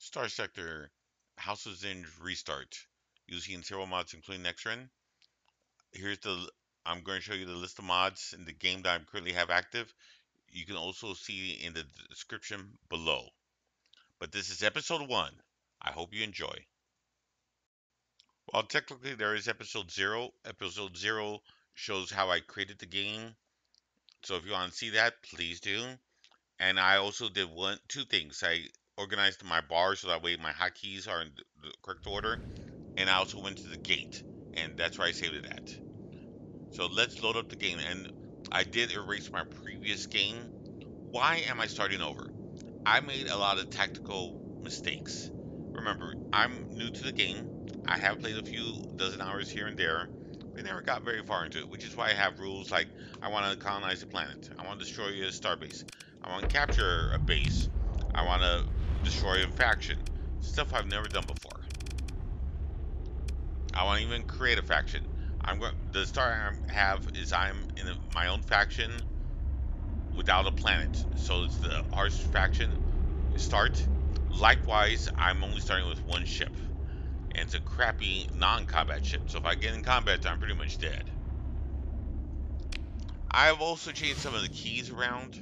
Starsector House of Zinj restart using several mods including Nexerelin. Here's the I'm going to show you the list of mods in the game that I currently have active. You can also see in the description below. But this is episode 1. I hope you enjoy. Well, technically there is episode 0. Episode 0 shows how I created the game. So if you want to see that, please do. And I also did two things. I organized my bars so that way my hotkeys are in the correct order. And I also went to the gate, and that's where I saved it at. So let's load up the game, and I did erase my previous game. Why am I starting over? I made a lot of tactical mistakes. Remember, I'm new to the game. I have played a few dozen hours here and there, but never got very far into it, which is why I have rules like I want to colonize a planet, I want to destroy a starbase, I want to capture a base, I want to destroy a faction. Stuff I've never done before. I want to even create a faction. The start I have is I'm in my own faction without a planet, so it's the harsh faction start. Likewise, I'm only starting with one ship, and it's a crappy non-combat ship. So if I get in combat, I'm pretty much dead. I've also changed some of the keys around.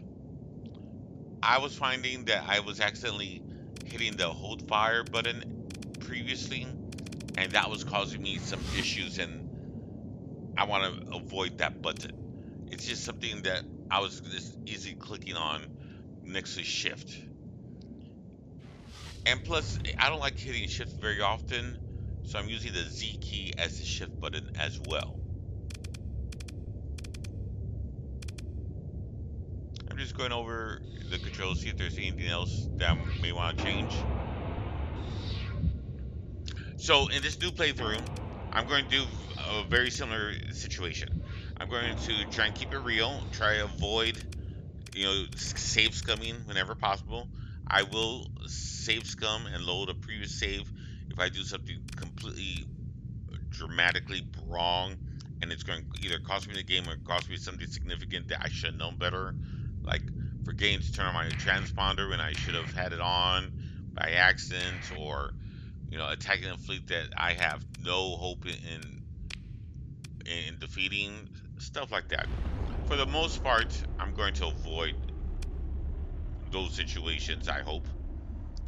I was finding that I was accidentally hitting the hold fire button previously, and that was causing me some issues, and I want to avoid that button. It's just something that I was just easily clicking on next to shift. And plus, I don't like hitting shift very often, so I'm using the Z key as the shift button as well. I'm just going over the controls, see if there's anything else that I may want to change. So in this new playthrough, I'm going to do a very similar situation. I'm going to try and keep it real, try to avoid, save scumming whenever possible. I will save scum and load a previous save if I do something completely dramatically wrong and it's going to either cost me the game or cost me something significant that I should have known better. Like forgetting to turn on my transponder when I should have had it on by accident, or attacking a fleet that I have no hope in defeating, stuff like that. For the most part, I'm going to avoid those situations, I hope.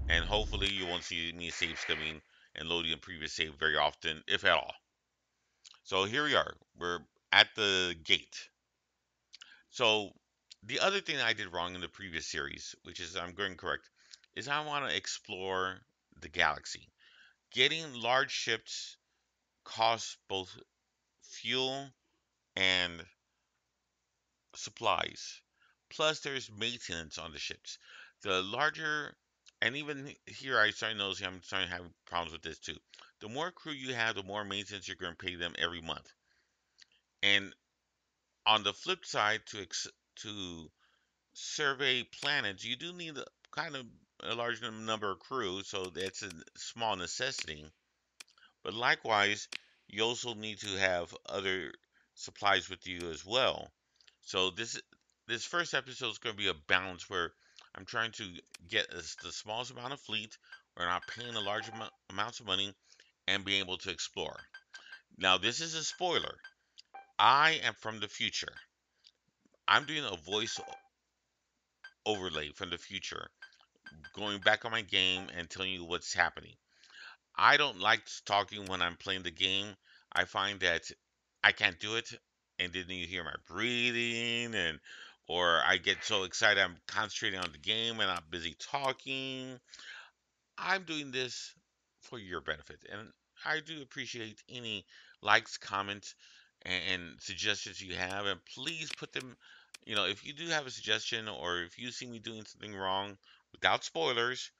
And hopefully you won't see me save scumming and loading a previous save very often, if at all. So here we are. We're at the gate. So the other thing I did wrong in the previous series, which is I'm going correct, is I want to explore the galaxy. Getting large ships costs both fuel and supplies. Plus, there's maintenance on the ships. The larger, and even here, I started noticing I'm starting to have problems with this too. The more crew you have, the more maintenance you're going to pay them every month. And on the flip side, to survey planets, you do need kind of a large number of crew, so that's a small necessity. But likewise, you also need to have other supplies with you as well. So this first episode is going to be a balance where I'm trying to get the smallest amount of fleet, we're not paying a large amounts of money, and being able to explore. Now, this is a spoiler. I am from the future. I'm doing a voice overlay from the future, going back on my game and telling you what's happening. I don't like talking when I'm playing the game. I find that I can't do it, and then you hear my breathing, and or I get so excited I'm concentrating on the game and I'm busy talking. I'm doing this for your benefit, and I do appreciate any likes, comments, and suggestions you have, and please put them. If you do have a suggestion or if you see me doing something wrong without spoilers,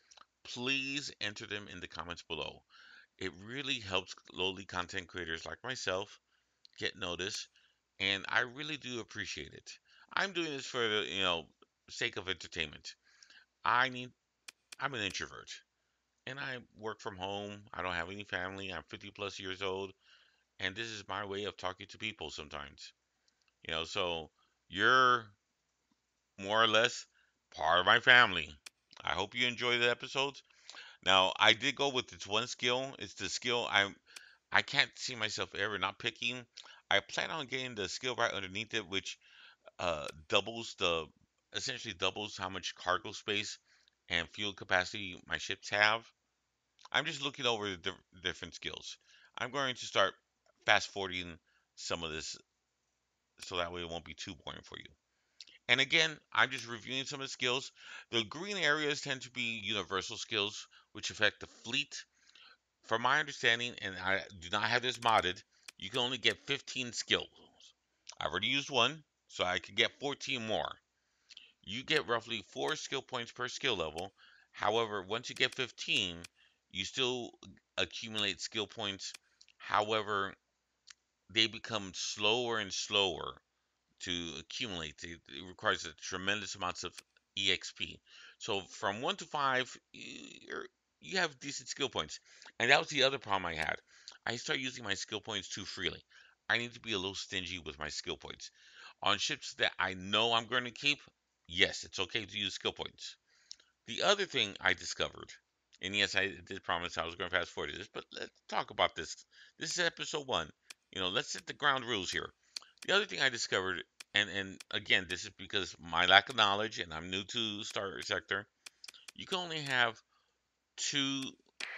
please enter them in the comments below. It really helps lowly content creators like myself get noticed, and I really do appreciate it. I'm doing this for the, sake of entertainment. I need I'm an introvert and I work from home. I don't have any family. I'm 50 plus years old, and this is my way of talking to people sometimes. So you're more or less part of my family. I hope you enjoy the episodes. Now, I did go with this one skill. It's the skill I can't see myself ever not picking. I plan on getting the skill right underneath it, which doubles the essentially doubles how much cargo space and fuel capacity my ships have. I'm just looking over the different skills. I'm going to start fast forwarding some of this so that way it won't be too boring for you. And again, I'm just reviewing some of the skills. The green areas tend to be universal skills, which affect the fleet. From my understanding, and I do not have this modded, you can only get 15 skills. I've already used one, so I can get 14 more. You get roughly 4 skill points per skill level. However, once you get 15, you still accumulate skill points. However, they become slower and slower to accumulate. It requires a tremendous amounts of EXP. So from 1 to 5, you have decent skill points. And that was the other problem I had. I started using my skill points too freely. I need to be a little stingy with my skill points. On ships that I know I'm going to keep, yes, it's okay to use skill points. The other thing I discovered, and yes, I did promise I was going to fast forward this, but let's talk about this. This is episode one. Let's set the ground rules here. The other thing I discovered, and again, this is because my lack of knowledge, and I'm new to Starsector. You can only have two.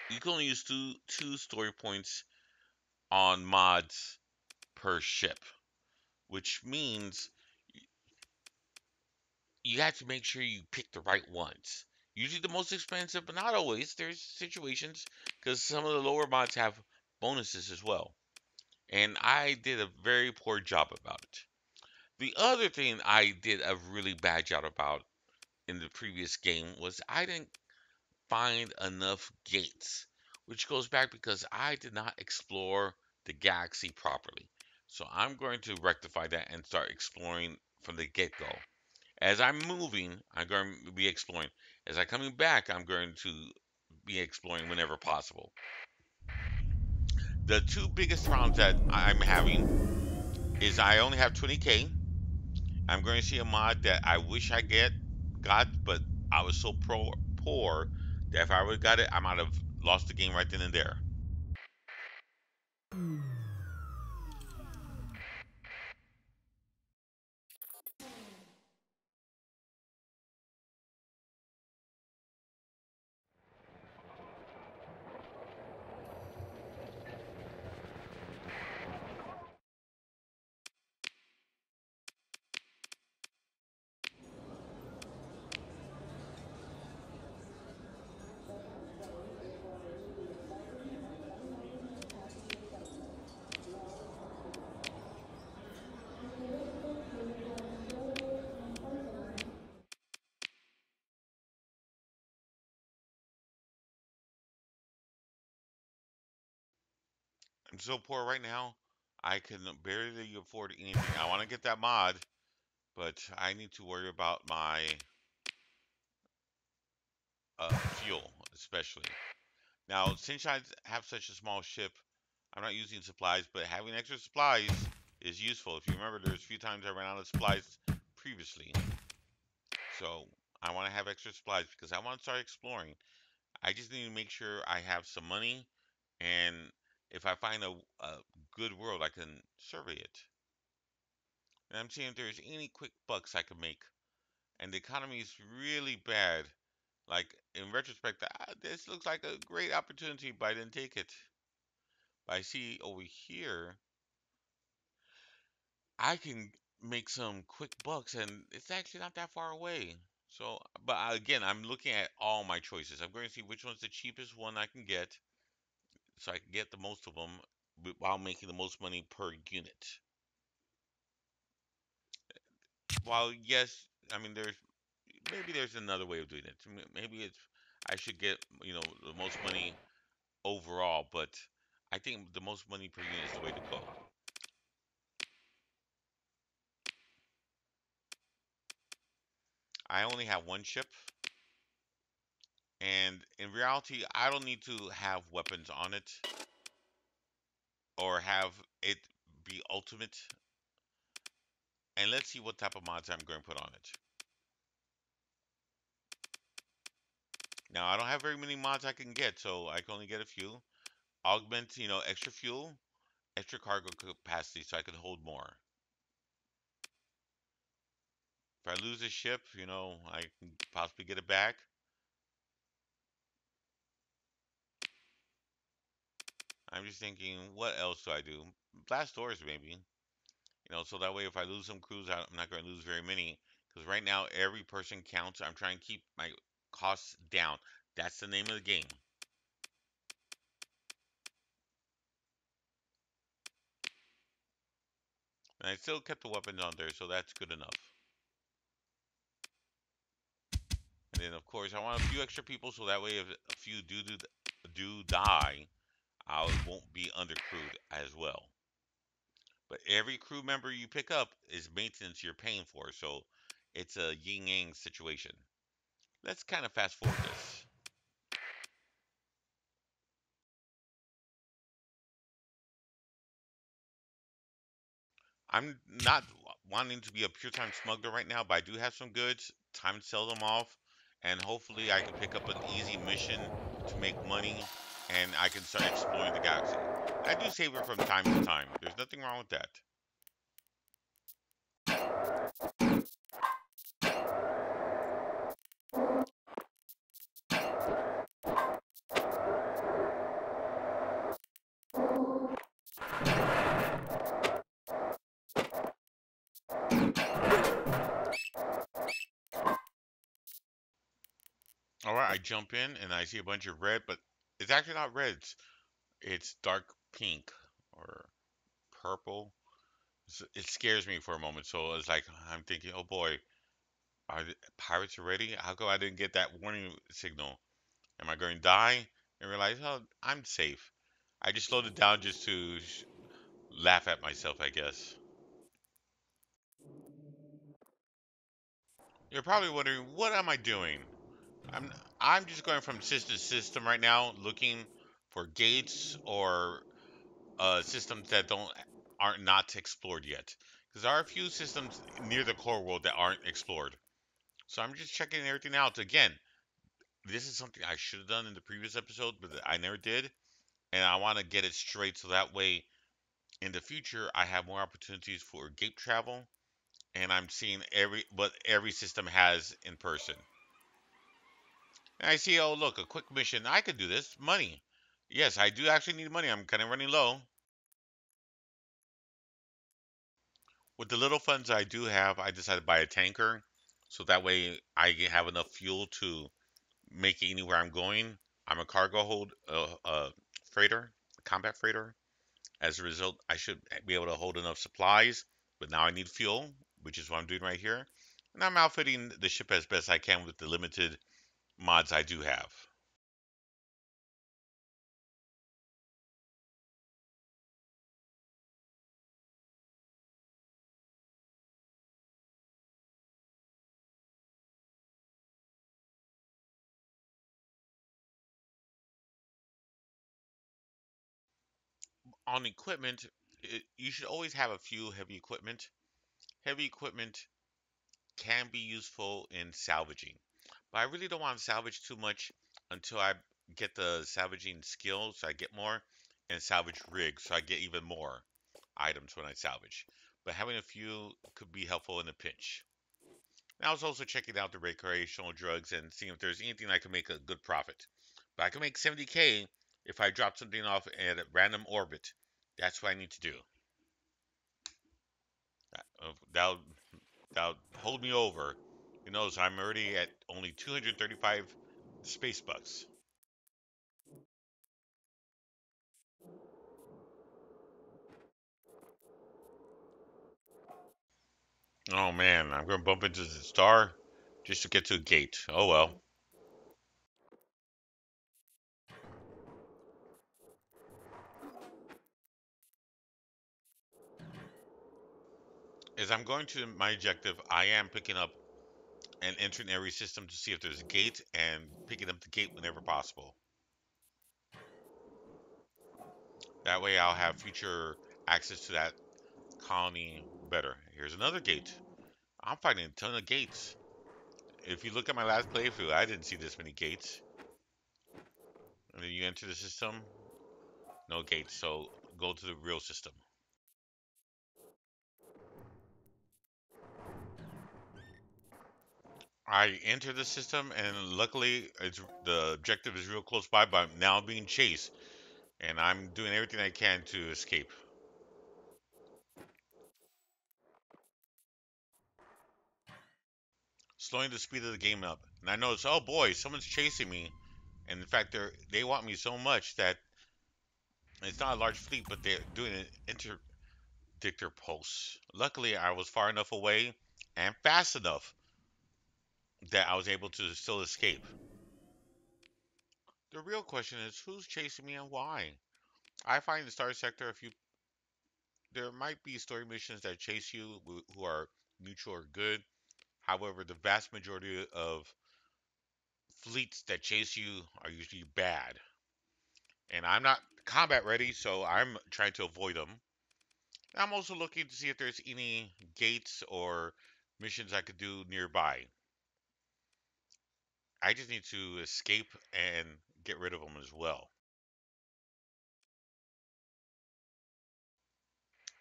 You can only use two story points on mods per ship, which means you have to make sure you pick the right ones. Usually the most expensive, but not always. There's situations because some of the lower mods have bonuses as well. And I did a very poor job about it. The other thing I did a really bad job about in the previous game was I didn't find enough gates, which goes back because I did not explore the galaxy properly. So I'm going to rectify that and start exploring from the get go. As I'm moving, I'm going to be exploring. As I'm coming back, I'm going to be exploring whenever possible. The two biggest problems that I'm having is I only have 20K. I'm going to see a mod that I wish I got, but I was so poor that if I would have got it, I might have lost the game right then and there. I'm so poor right now, I can barely afford anything. I want to get that mod, but I need to worry about my fuel, especially. Now, since I have such a small ship, I'm not using supplies, but having extra supplies is useful. If you remember, there's a few times I ran out of supplies previously. So I want to have extra supplies because I want to start exploring. I just need to make sure I have some money, and if I find a good world, I can survey it. And I'm seeing if there's any quick bucks I can make. And the economy is really bad. Like in retrospect, this looks like a great opportunity, but I didn't take it. But I see over here, I can make some quick bucks, and it's actually not that far away. So, but again, I'm looking at all my choices. I'm going to see which one's the cheapest one I can get, so I can get the most of them while making the most money per unit. While yes, I mean there's another way of doing it. Maybe it's I should get the most money overall, but I think the most money per unit is the way to go. I only have one ship, and in reality, I don't need to have weapons on it or have it be ultimate. And let's see what type of mods I'm going to put on it. Now I don't have very many mods I can get, so I can only get a few. Augment, extra fuel, extra cargo capacity, so I can hold more. If I lose a ship, I can possibly get it back. I'm just thinking, what else do I do? Blast doors, maybe. So that way if I lose some crews, I'm not going to lose very many. Because right now, every person counts. I'm trying to keep my costs down. That's the name of the game. And I still kept the weapons on there, so that's good enough. And then, of course, I want a few extra people, so that way if a few do die, I won't be undercrewed as well. But every crew member you pick up is maintenance you're paying for, so it's a yin yang situation. Let's kind of fast forward this. I'm not wanting to be a pure time smuggler right now, but I do have some goods. Time to sell them off, and hopefully I can pick up an easy mission to make money, and I can start exploring the galaxy. I do save it from time to time. There's nothing wrong with that. All right, I jump in and I see a bunch of red, but it's actually not red. It's dark pink or purple. It scares me for a moment. So it's like I'm thinking, oh boy, are the pirates ready? How come I didn't get that warning signal? Am I going to die? And realize, oh, I'm safe. I just slowed it down just to laugh at myself, I guess. You're probably wondering, what am I doing? I'm I'm just going from system to system right now, looking for gates or systems that aren't not explored yet. Because there are a few systems near the core world that aren't explored. So I'm just checking everything out. Again, this is something I should have done in the previous episode, but I never did. And I want to get it straight so that way in the future I have more opportunities for gate travel and I'm seeing what every system has in person. And I see, oh look, a quick mission. I could do this. Money. Yes, I do actually need money. I'm kind of running low. With the little funds I do have, I decided to buy a tanker, so that way I have enough fuel to make it anywhere I'm going. I'm a cargo hold freighter, a combat freighter. As a result, I should be able to hold enough supplies, but now I need fuel, which is what I'm doing right here. And I'm outfitting the ship as best I can with the limited mods I do have. On equipment, you should always have a few heavy equipment. Heavy equipment can be useful in salvaging, but I really don't want to salvage too much until I get the salvaging skills, so I get more, and salvage rigs, so I get even more items when I salvage. But having a few could be helpful in a pinch. And I was also checking out the recreational drugs and seeing if there's anything I can make a good profit. But I can make 70K if I drop something off at a random orbit. That's what I need to do. That'll hold me over. So I'm already at only 235 space bucks. Oh man, I'm gonna bump into the star just to get to a gate. Oh well. As I'm going to my objective, I am picking up and entering every system to see if there's a gate and picking up the gate whenever possible. That way I'll have future access to that colony better. Here's another gate. I'm finding a ton of gates. If you look at my last playthrough, I didn't see this many gates. And then you enter the system. No gates, so go to the real system. I enter the system, and luckily, the objective is real close by, but I'm now being chased, and I'm doing everything I can to escape. Slowing the speed of the game up. And I notice, oh boy, someone's chasing me. And in fact, they want me so much that it's not a large fleet, but they're doing an interdictor pulse. Luckily, I was far enough away and fast enough that I was able to still escape. The real question is, who's chasing me and why? I find in Star Sector, if you there might be story missions that chase you who are neutral or good. However, the vast majority of fleets that chase you are usually bad. And I'm not combat ready, so I'm trying to avoid them. I'm also looking to see if there's any gates or missions I could do nearby. I just need to escape and get rid of them as well.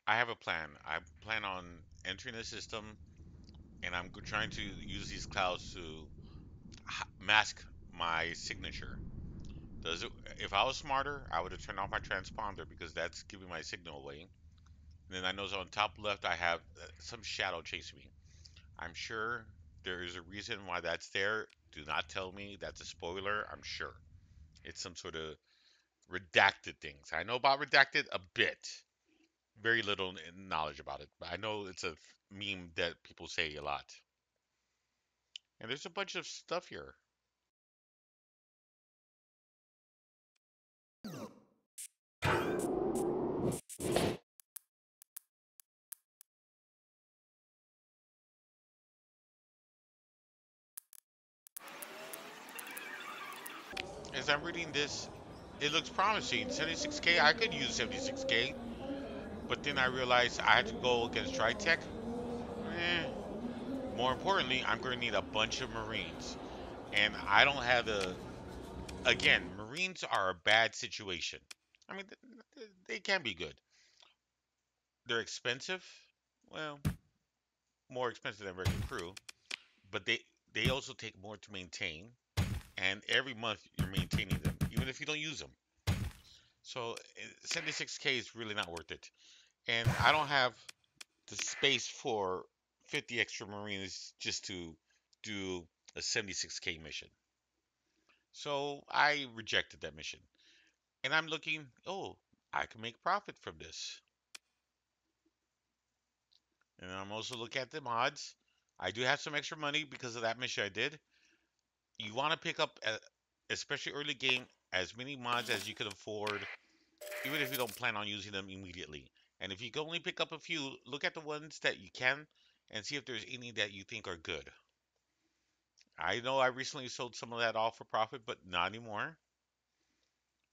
I have a plan. I plan on entering the system, and I'm trying to use these clouds to mask my signature. Does it? If I was smarter, I would have turned off my transponder because that's giving my signal away. And then I know on top left I have some shadow chasing me. I'm sure there is a reason why that's there. Do not tell me that's a spoiler. I'm sure it's some sort of redacted things. I know about redacted a bit, very little knowledge about it, but I know it's a meme that people say a lot. And there's a bunch of stuff here. As I'm reading this, it looks promising. 76k, I could use 76k, but then I realized I had to go against Tritech. Eh. More importantly, I'm going to need a bunch of Marines, and I don't have the. Again, Marines are a bad situation. I mean, they can be good. They're expensive. Well, more expensive than regular crew, but they also take more to maintain, and every month you're maintaining them, even if you don't use them. So 76k is really not worth it, and I don't have the space for 50 extra Marines just to do a 76k mission. So I rejected that mission. And I'm looking, oh, I can make profit from this. And I'm also looking at the mods. I do have some extra money because of that mission I did. You want to pick up, especially early game, as many mods as you can afford, even if you don't plan on using them immediately. And if you can only pick up a few, look at the ones that you can and see if there's any that you think are good. I know I recently sold some of that off for profit, but not anymore.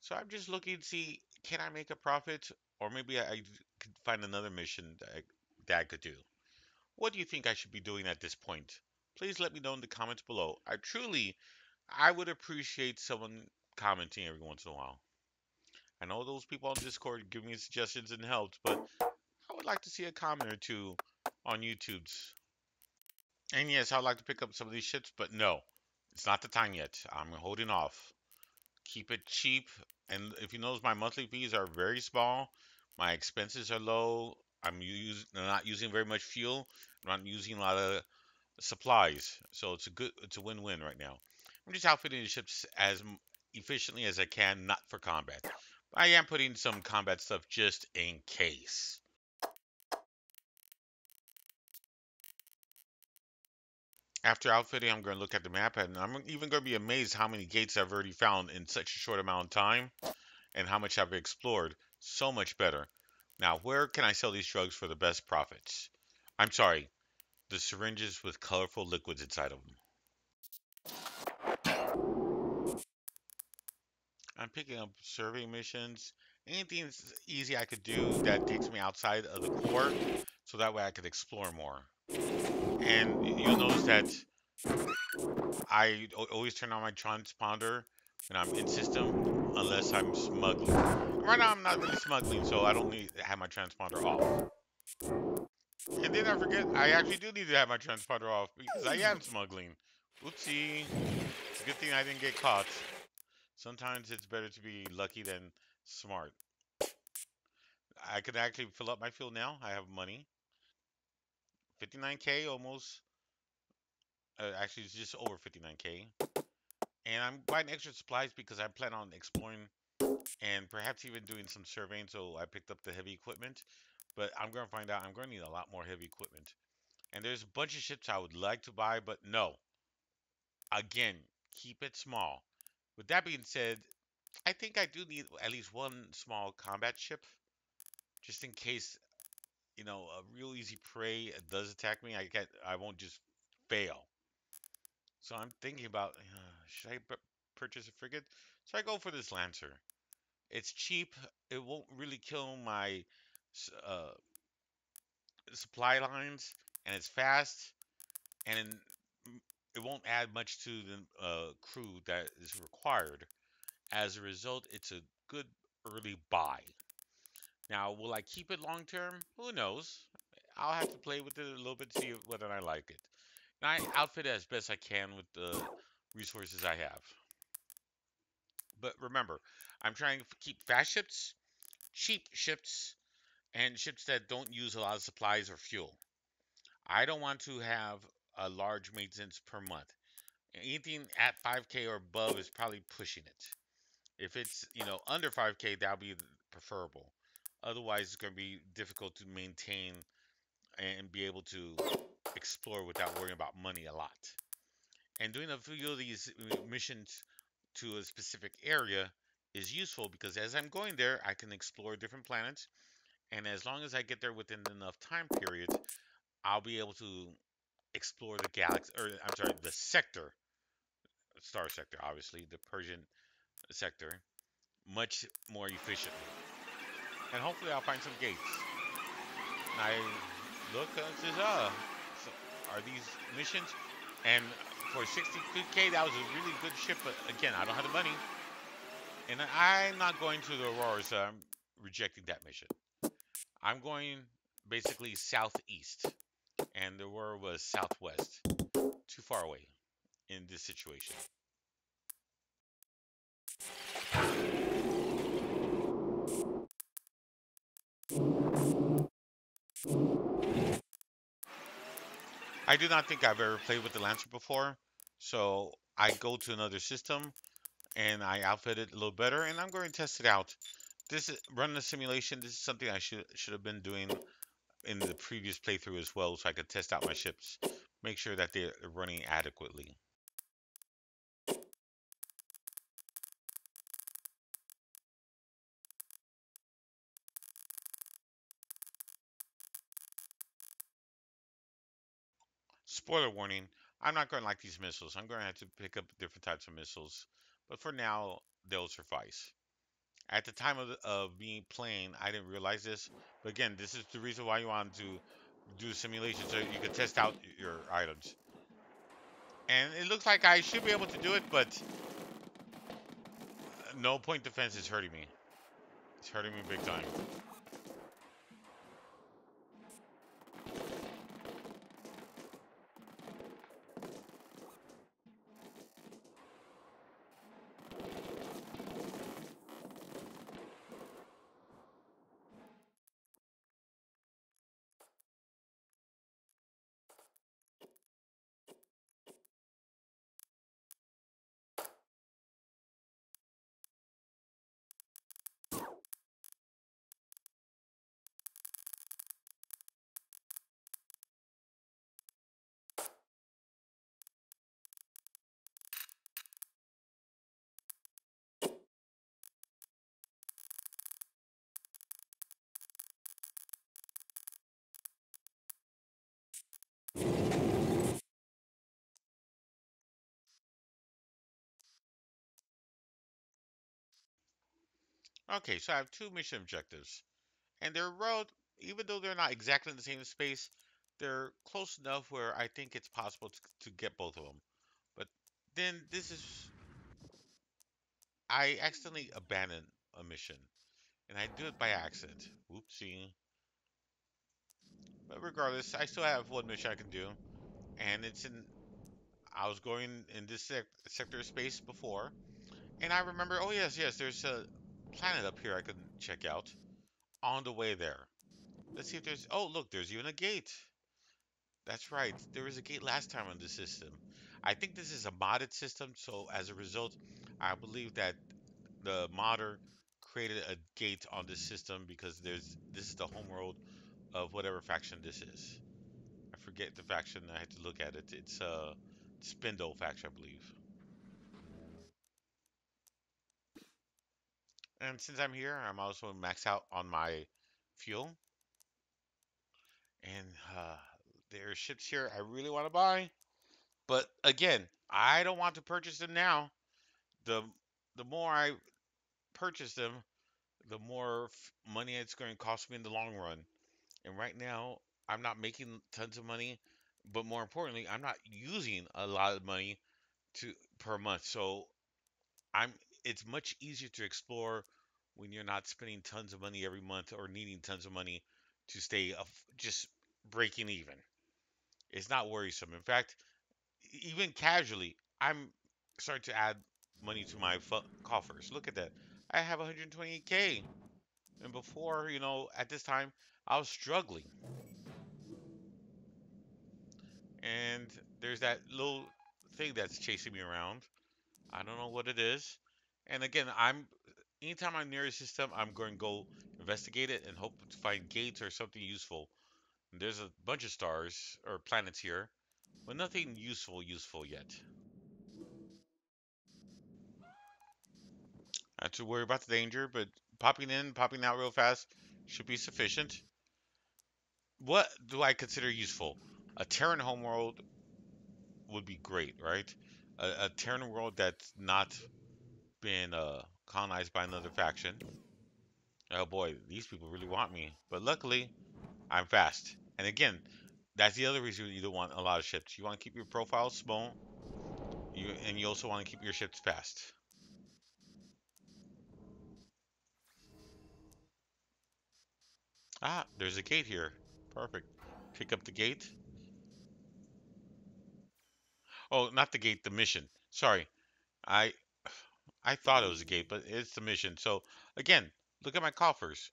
So I'm just looking to see, can I make a profit, or maybe I could find another mission that I could do. What do you think I should be doing at this point? Please let me know in the comments below. I would appreciate someone commenting every once in a while. I know those people on Discord give me suggestions and helps, but I would like to see a comment or two on YouTube's. And yes, I'd like to pick up some of these ships, but no, it's not the time yet. I'm holding off. Keep it cheap. And if you notice, my monthly fees are very small. My expenses are low. Not using very much fuel. I'm not using a lot of supplies. So it's a win-win right now. I'm just outfitting the ships as efficiently as I can, not for combat. But I am putting some combat stuff just in case. After outfitting, I'm going to look at the map, and I'm even going to be amazed how many gates I've already found in such a short amount of time, and how much I've explored. So much better. Now, where can I sell these drugs for the best profits? I'm sorry, the syringes with colorful liquids inside of them. I'm picking up survey missions. Anything easy I could do that takes me outside of the core, so that way I could explore more. And you'll notice that I always turn on my transponder when I'm in system, unless I'm smuggling. And right now I'm not really smuggling, so I don't need to have my transponder off. And then I forget, I actually do need to have my transponder off because I am smuggling. Oopsie. It's a good thing I didn't get caught. Sometimes it's better to be lucky than smart. I could actually fill up my fuel now. I have money. 59K almost. Actually, it's just over 59K. And I'm buying extra supplies because I plan on exploring and perhaps even doing some surveying. So I picked up the heavy equipment. But I'm going to find out I'm going to need a lot more heavy equipment. And there's a bunch of ships I would like to buy, but no. Again, keep it small. With that being said, I think I do need at least one small combat ship, just in case, a real easy prey does attack me. I won't just fail. So I'm thinking about, should I purchase a frigate? So I go for this Lancer. It's cheap. It won't really kill my uh, supply lines, and it's fast, and it won't add much to the crew that is required. As a result, it's a good early buy. Now, will I keep it long term? Who knows? I'll have to play with it a little bit to see whether I like it. And I outfit it as best I can with the resources I have. But remember, I'm trying to keep fast ships, cheap ships, and ships that don't use a lot of supplies or fuel. I don't want to have a large maintenance per month. Anything at 5K or above is probably pushing it. If it's, under 5K, that'll be preferable. Otherwise, it's going to be difficult to maintain and be able to explore without worrying about money a lot. And doing a few of these missions to a specific area is useful because as I'm going there, I can explore different planets. And as long as I get there within enough time periods, I'll be able to explore the galaxy, or I'm sorry, the sector, star sector, obviously, the Persian sector, much more efficiently. And hopefully I'll find some gates. And I look and says, so are these missions? And for 62K, that was a really good ship. But again, I don't have the money. And I'm not going to the Aurora, so I'm rejecting that mission. I'm going basically southeast. And the Aurora was southwest. Too far away in this situation. I do not think I've ever played with the Lancer before. So I go to another system and I outfit it a little better, and I'm going to test it out. This is running a simulation. This is something I should have been doing in the previous playthrough as well, so I could test out my ships, make sure that they're running adequately. Spoiler warning: I'm not going to like these missiles. I'm going to have to pick up different types of missiles, but for now, they'll suffice. At the time of me playing, I didn't realize this, but again, this is the reason why you want to do simulation so you can test out your items. And it looks like I should be able to do it, but no point defense is hurting me. It's hurting me big time. Okay, so I have two mission objectives, and they're road. Even though they're not exactly in the same space, they're close enough where I think it's possible to get both of them. But then this is I accidentally abandoned a mission, and I do it by accident. Oopsie. But regardless, I still have one mission I can do, and it's in. I was going in this sector of space before, and I remember. Oh yes, yes. There's a planet up here I can check out on the way there. Let's see if there's. Oh look, there's even a gate. That's right. There was a gate last time on the system. I think this is a modded system, so as a result, I believe that the modder created a gate on this system because this is the homeworld of whatever faction this is. I forget the faction. I had to look at it. It's Spindle faction, I believe. And since I'm here, I'm also max out on my fuel. And there are ships here I really want to buy. But again, I don't want to purchase them now. The the more I purchase them, the more money it's going to cost me in the long run. And right now, I'm not making tons of money, but more importantly, I'm not using a lot of money to per month. So I'm it's much easier to explore when you're not spending tons of money every month or needing tons of money to stay just breaking even. It's not worrisome. In fact, even casually, I'm starting to add money to my coffers. Look at that. I have 128K. And before, at this time, I was struggling. And there's that little thing that's chasing me around. I don't know what it is. And again, anytime I'm near a system, I'm going to go investigate it and hope to find gates or something useful. And there's a bunch of stars or planets here, but nothing useful yet. Not to worry about the danger, but popping in, popping out real fast should be sufficient. What do I consider useful? A Terran homeworld would be great, right? A Terran world that's not been colonized by another faction. Oh boy, these people really want me. But luckily, I'm fast. And again, that's the other reason you don't want a lot of ships. You want to keep your profile small, and you also want to keep your ships fast. Ah, there's a gate here. Perfect. Pick up the gate. Oh, not the gate, the mission. Sorry. I I thought it was a gate, but it's the mission. So again, look at my coffers.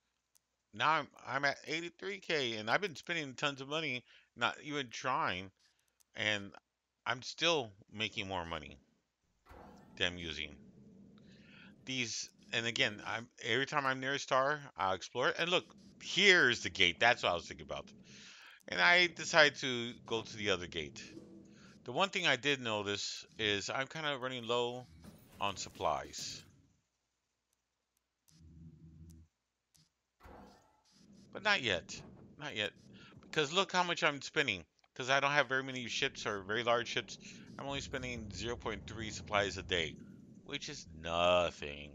Now I'm at 83K, and I've been spending tons of money, not even trying, and I'm still making more money than I'm using these. And again, I'm every time I'm near a star, I'll explore it. And look, here's the gate. That's what I was thinking about. And I decided to go to the other gate. The one thing I did notice is I'm kind of running low on supplies, but not yet, not yet. Because look how much I'm spending. Because I don't have very many ships or very large ships. I'm only spending zero point 0.3 supplies a day, which is nothing.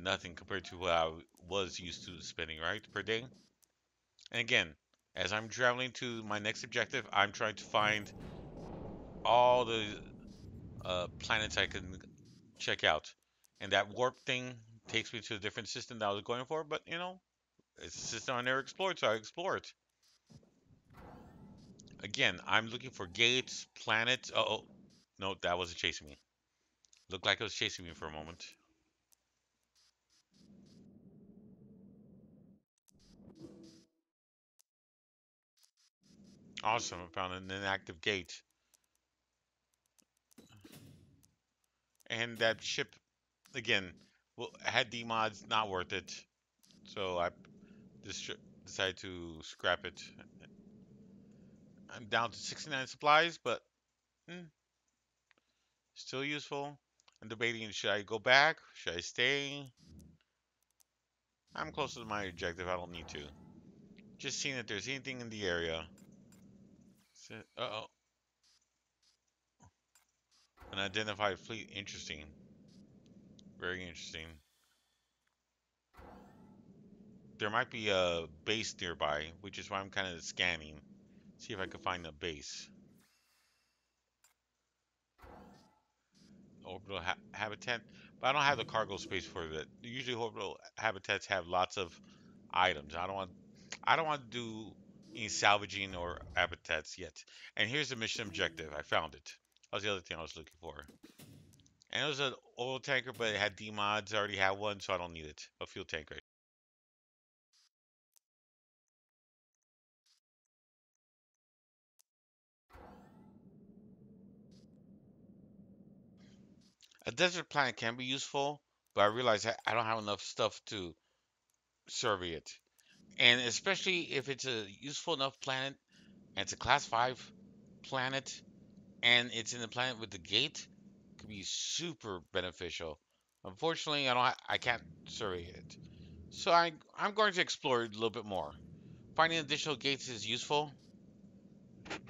Nothing compared to what I was used to spending, right, per day. And again, as I'm traveling to my next objective, I'm trying to find all the planets I can check out. And that warp thing takes me to a different system that I was going for, but it's a system I never explored, so I explore it. Again, I'm looking for gates, planets. Oh, no, that wasn't chasing me. Looked like it was chasing me for a moment. Awesome, I found an inactive gate. And that ship, again, well, had D mods, not worth it. So I just decided to scrap it. I'm down to 69 supplies, but mm, still useful. I'm debating, should I go back? Should I stay? I'm close to my objective. I don't need to. Just seeing if there's anything in the area. Uh-oh. An identified fleet. Interesting. Very interesting. There might be a base nearby, which is why I'm kind of scanning. See if I can find a base. Orbital habitat. but I don't have the cargo space for that. Usually, orbital habitats have lots of items. I don't want to do any salvaging or habitats yet. And here's the mission objective. I found it. That was the other thing I was looking for. And it was an oil tanker, but it had D mods. I already have one, so I don't need it. A fuel tanker. A desert planet can be useful, but I realize I don't have enough stuff to survey it. And especially if it's a useful enough planet and it's a class 5 planet and it's in the planet with the gate, could be super beneficial. Unfortunately, I can't survey it. So I'm going to explore it a little bit more. Finding additional gates is useful.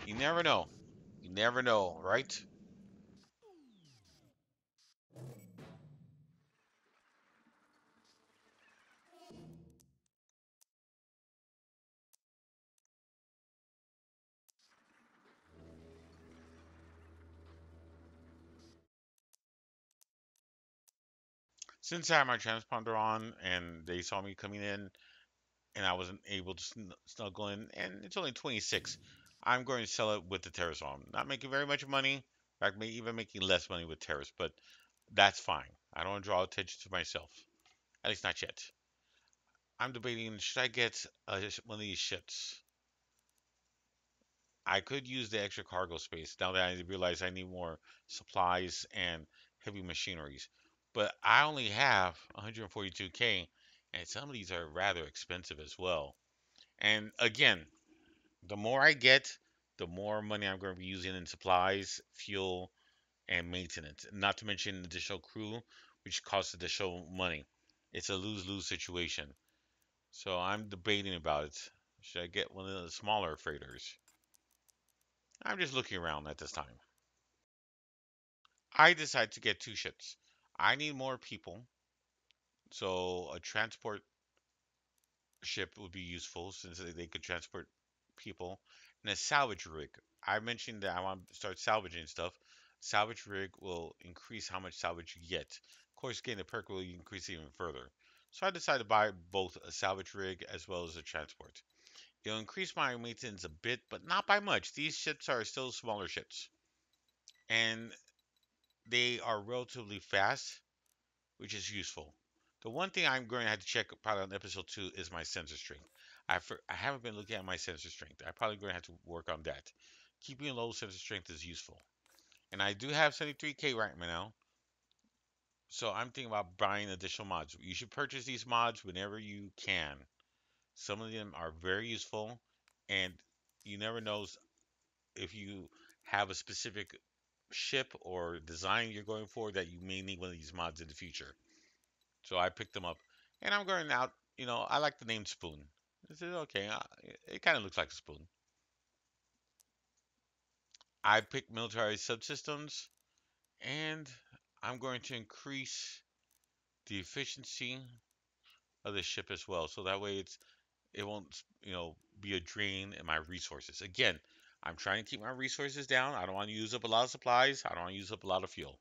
You never know. You never know, right? Since I had my transponder on and they saw me coming in and I wasn't able to snuggle in, and it's only 26, I'm going to sell it with the terrace on. Not making very much money. In fact, even making less money with terrace, but that's fine. I don't want to draw attention to myself. At least not yet. I'm debating, should I get one of these ships? I could use the extra cargo space now that I realize I need more supplies and heavy machineries. But I only have 142K, and some of these are rather expensive as well. And again, the more I get, the more money I'm going to be using in supplies, fuel, and maintenance. Not to mention additional crew, which costs additional money. It's a lose-lose situation. So I'm debating about it. Should I get one of the smaller freighters? I'm just looking around at this time. I decided to get two ships. I need more people, so a transport ship would be useful since they could transport people, and a salvage rig. I mentioned that I want to start salvaging stuff. Salvage rig will increase how much salvage you get. Of course, getting a perk will increase even further. So I decided to buy both a salvage rig as well as a transport. It'll increase my maintenance a bit, but not by much. These ships are still smaller ships, and they are relatively fast, which is useful. The one thing I'm going to have to check probably on episode 2 is my sensor strength. I haven't been looking at my sensor strength. I'm probably going to have to work on that. Keeping a low sensor strength is useful. And I do have 73K right now, so I'm thinking about buying additional mods. You should purchase these mods whenever you can. Some of them are very useful, and you never know if you have a specific ship or design you're going for that you may need one of these mods in the future. So I picked them up, and I'm going out. I like the name Spoon. I said, okay, it kind of looks like a spoon. I picked military subsystems, and I'm going to increase the efficiency of the ship as well, so that way it won't be a drain in my resources. Again, I'm trying to keep my resources down. I don't want to use up a lot of supplies. I don't want to use up a lot of fuel.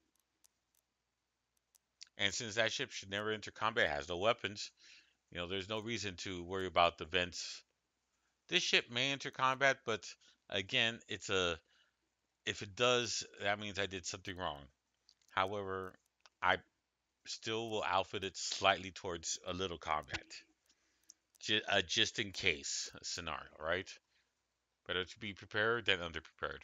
And since that ship should never enter combat, it has no weapons. There's no reason to worry about the vents. This ship may enter combat, but again, if it does, that means I did something wrong. However, I still will outfit it slightly towards a little combat, just in case scenario, right? Better to be prepared than underprepared.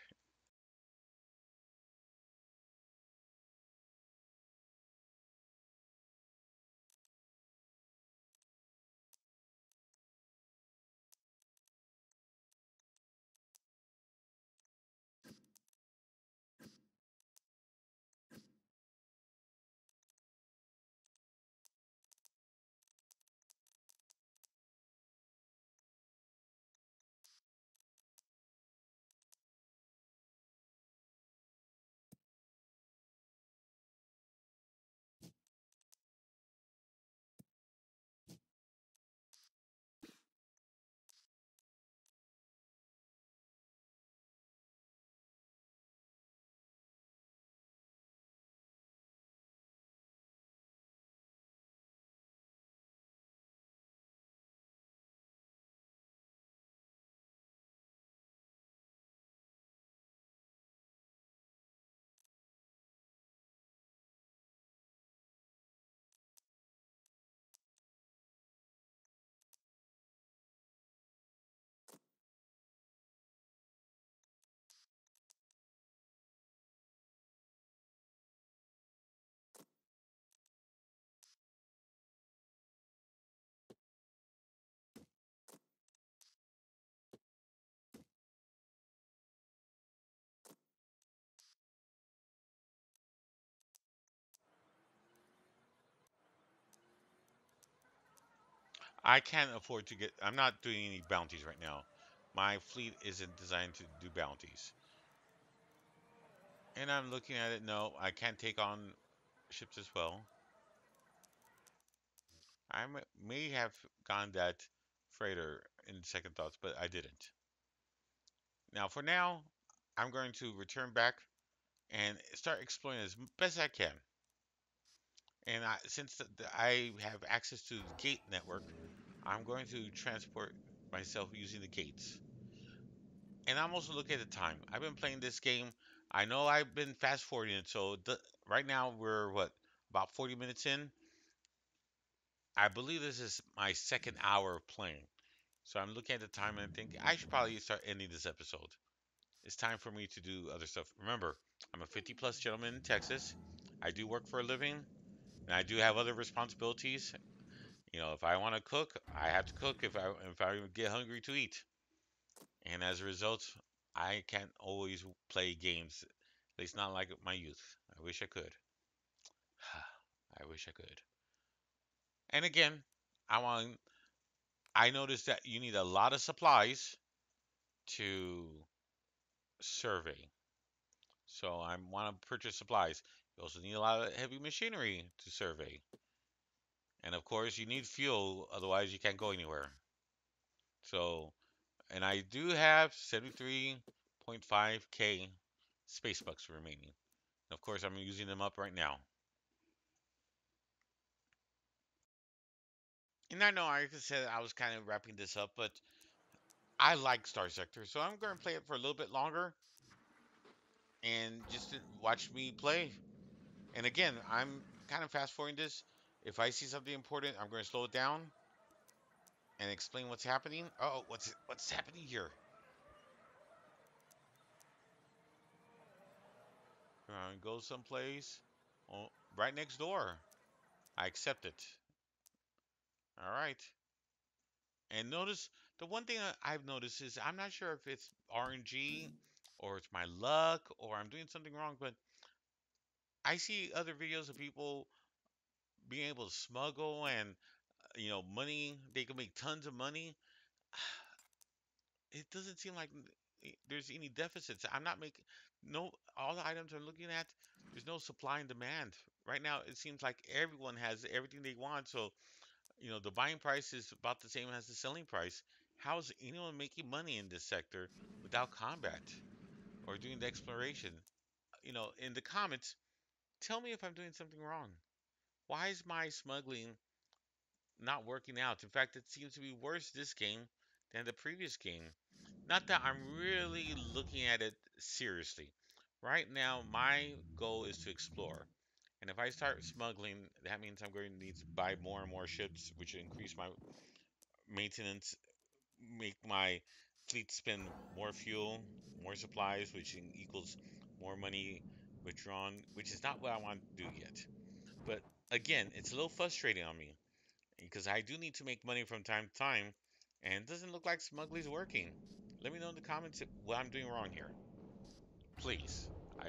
I can't afford to get. I'm not doing any bounties right now. My fleet isn't designed to do bounties. And I'm looking at it. No, I can't take on ships as well. May have gone that freighter in second thoughts, but I didn't. Now, for now, I'm going to return back and start exploring as best I can. And since I have access to the gate network, I'm going to transport myself using the gates. And I'm also looking at the time. I've been playing this game. I know I've been fast forwarding it, so right now we're what, about 40 minutes in. I believe this is my second hour of playing. So I'm looking at the time and I think I should probably start ending this episode. It's time for me to do other stuff. Remember, I'm a 50 plus gentleman in Texas. I do work for a living, and I do have other responsibilities. If I want to cook, I have to cook if I get hungry to eat. And as a result, I can't always play games. At least not like my youth. I wish I could. I wish I could. And again, I want. I noticed that you need a lot of supplies to survey. So I want to purchase supplies. You also need a lot of heavy machinery to survey. And of course, you need fuel, otherwise you can't go anywhere. So, and I do have 73.5k space bucks remaining. And of course, I'm using them up right now. And I know I just said I was kind of wrapping this up, but I like Starsector, so I'm going to play it for a little bit longer and just to watch me play. And again, I'm kind of fast forwarding this. If I see something important, I'm going to slow it down and explain what's happening. Oh, what's happening here? Go someplace. Oh, right next door. I accept it. All right. And notice the one thing I've noticed is I'm not sure if it's RNG or it's my luck or I'm doing something wrong, but I see other videos of people being able to smuggle and money. They can make tons of money. It doesn't seem like there's any deficits. I'm not making no all the items I'm looking at. There's no supply and demand right now. It seems like everyone has everything they want. So the buying price is about the same as the selling price. How is anyone making money in this sector without combat or doing the exploration? In the comments, tell me if I'm doing something wrong. Why is my smuggling not working out? In fact, it seems to be worse this game than the previous game. Not that I'm really looking at it seriously. Right now, my goal is to explore. And if I start smuggling, that means I'm going to need to buy more and more ships, which will increase my maintenance, make my fleet spend more fuel, more supplies, which equals more money withdrawn, which is not what I want to do yet. But again, it's a little frustrating on me because I do need to make money from time to time, and it doesn't look like smuggling's working. Let me know in the comments what I'm doing wrong here, please. I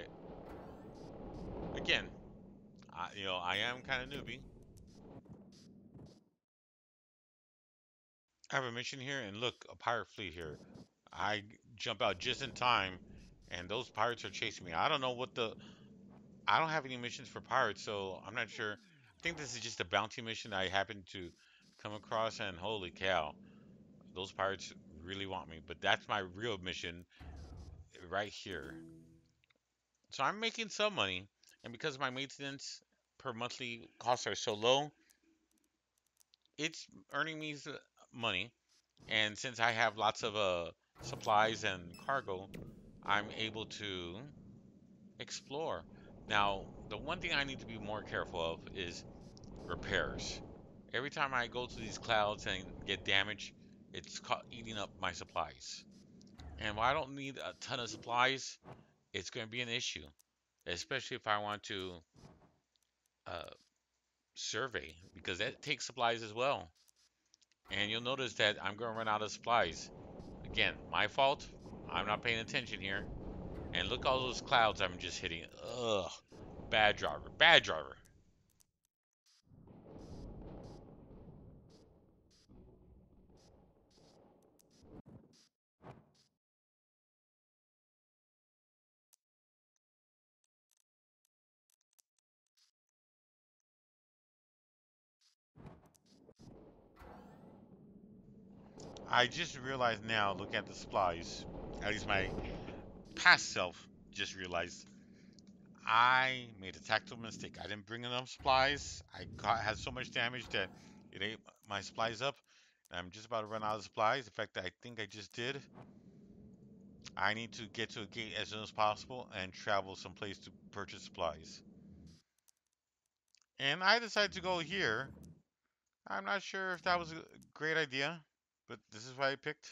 again, I am kind of newbie. I have a mission here, and look, a pirate fleet here. Jump out just in time, and those pirates are chasing me. I don't have any missions for pirates, so I'm not sure. I think this is just a bounty mission I happened to come across, and holy cow, those pirates really want me. But that's my real mission right here. So I'm making some money, and because my maintenance per monthly costs are so low, it's earning me money. And since I have lots of supplies and cargo, I'm able to explore. Now, the one thing I need to be more careful of is repairs. Every time I go to these clouds and get damaged, it's eating up my supplies. And while I don't need a ton of supplies, it's going to be an issue, especially if I want to uh, survey, because that takes supplies as well. And you'll notice that I'm going to run out of supplies. Again, my fault. I'm not paying attention here. And look all those clouds I'm just hitting. Ugh. Bad driver. Bad driver. I just realized now, looking at the supplies, at least my past self just realized I made a tactical mistake. I didn't bring enough supplies. Had so much damage that it ate my supplies up. I'm just about to run out of supplies. In fact, I think I just did. I need to get to a gate as soon as possible and travel someplace to purchase supplies. And I decided to go here. I'm not sure if that was a great idea, but this is what I picked.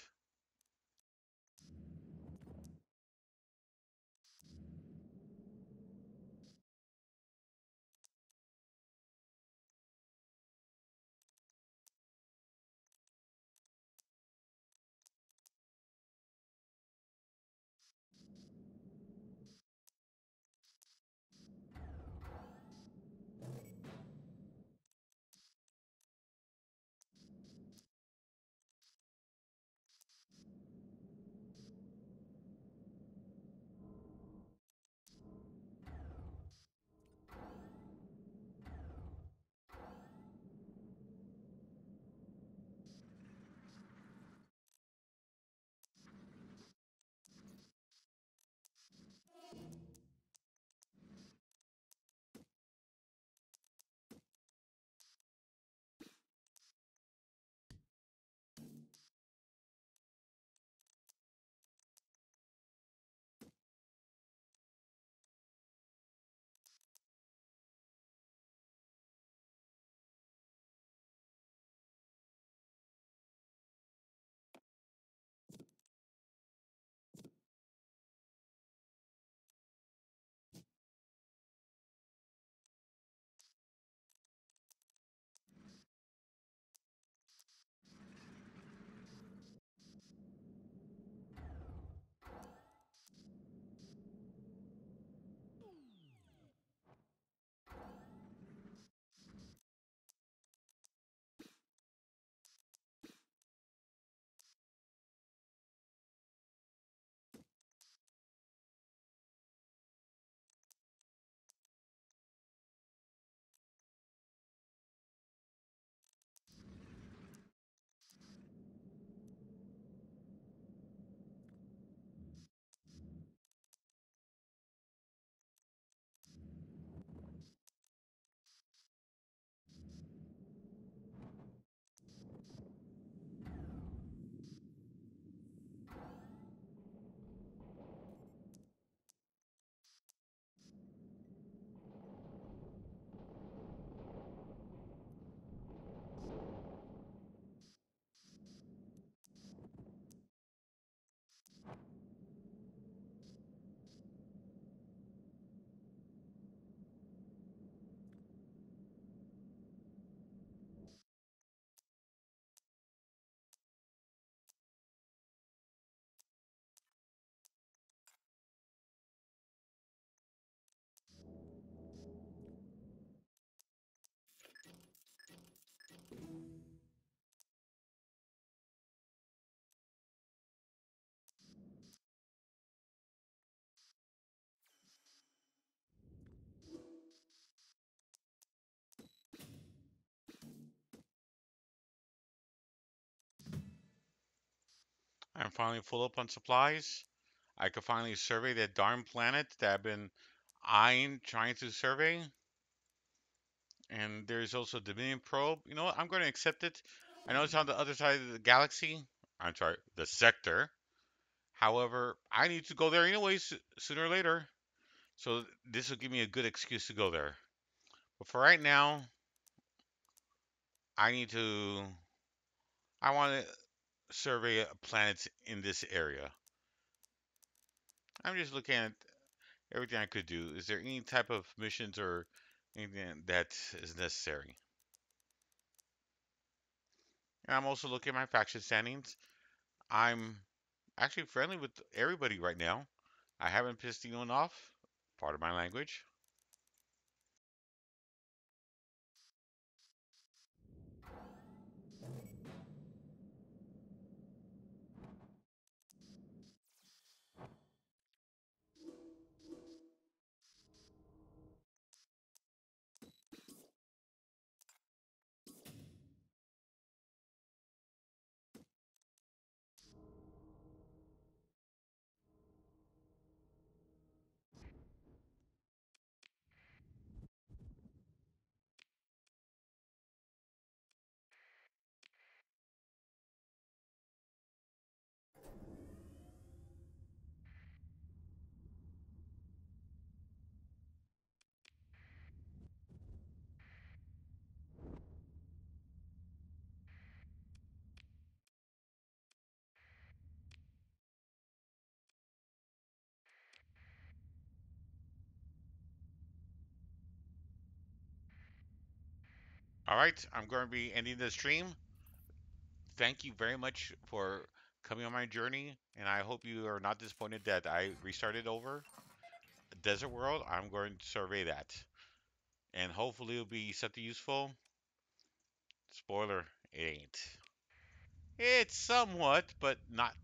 I'm finally full up on supplies. I could finally survey that darn planet that I've been eyeing, trying to survey. And there's also Dominion probe. You know what? I'm going to accept it. I know it's on the other side of the galaxy. I'm sorry, the sector. However, I need to go there anyways, sooner or later. So this will give me a good excuse to go there. But for right now, I need to. I want to survey planets in this area. I'm just looking at everything I could do. Is there any type of missions or anything that is necessary? And I'm also looking at my faction standings. I'm actually friendly with everybody right now. I haven't pissed anyone off. Part of my language. All right, I'm going to be ending the stream. Thank you very much for coming on my journey, and I hope you are not disappointed that I restarted over. Desert World, I'm going to survey that, and hopefully it'll be something useful. Spoiler, it ain't. It's somewhat, but not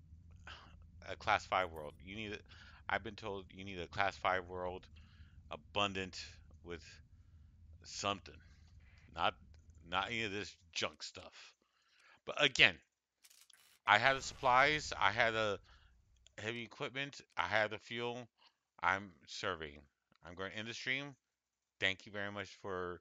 a class 5 world. I've been told you need a class 5 world abundant with something, not not any of this junk stuff. But again, I had the supplies, I had the heavy equipment, I had the fuel. I'm surveying. I'm going to end the stream. Thank you very much for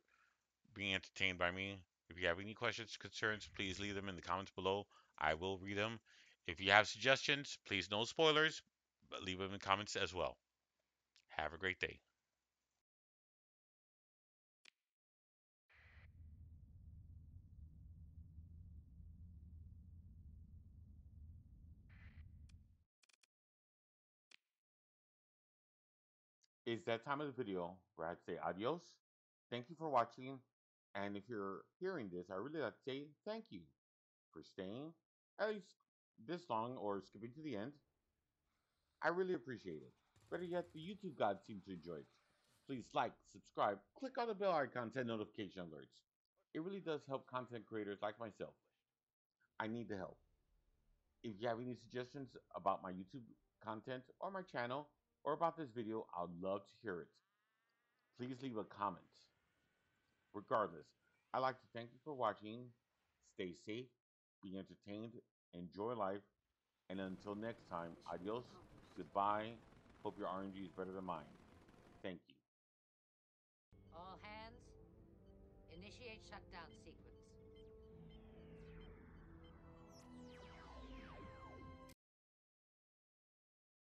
being entertained by me. If you have any questions, concerns, please leave them in the comments below. I will read them. If you have suggestions, please no spoilers, but leave them in the comments as well. Have a great day. It's that time of the video where I'd say adios. Thank you for watching. And if you're hearing this, I really like to say thank you for staying at least this long or skipping to the end. I really appreciate it. Better yet, the YouTube gods seem to enjoy it. Please like, subscribe, click on the bell icon to notification alerts. It really does help content creators like myself. I need the help. If you have any suggestions about my YouTube content or my channel or about this video, I'd love to hear it. Please leave a comment. Regardless, I'd like to thank you for watching. Stay safe, be entertained, enjoy life, and until next time, adios, goodbye. Hope your RNG is better than mine. Thank you. All hands, initiate shutdown sequence.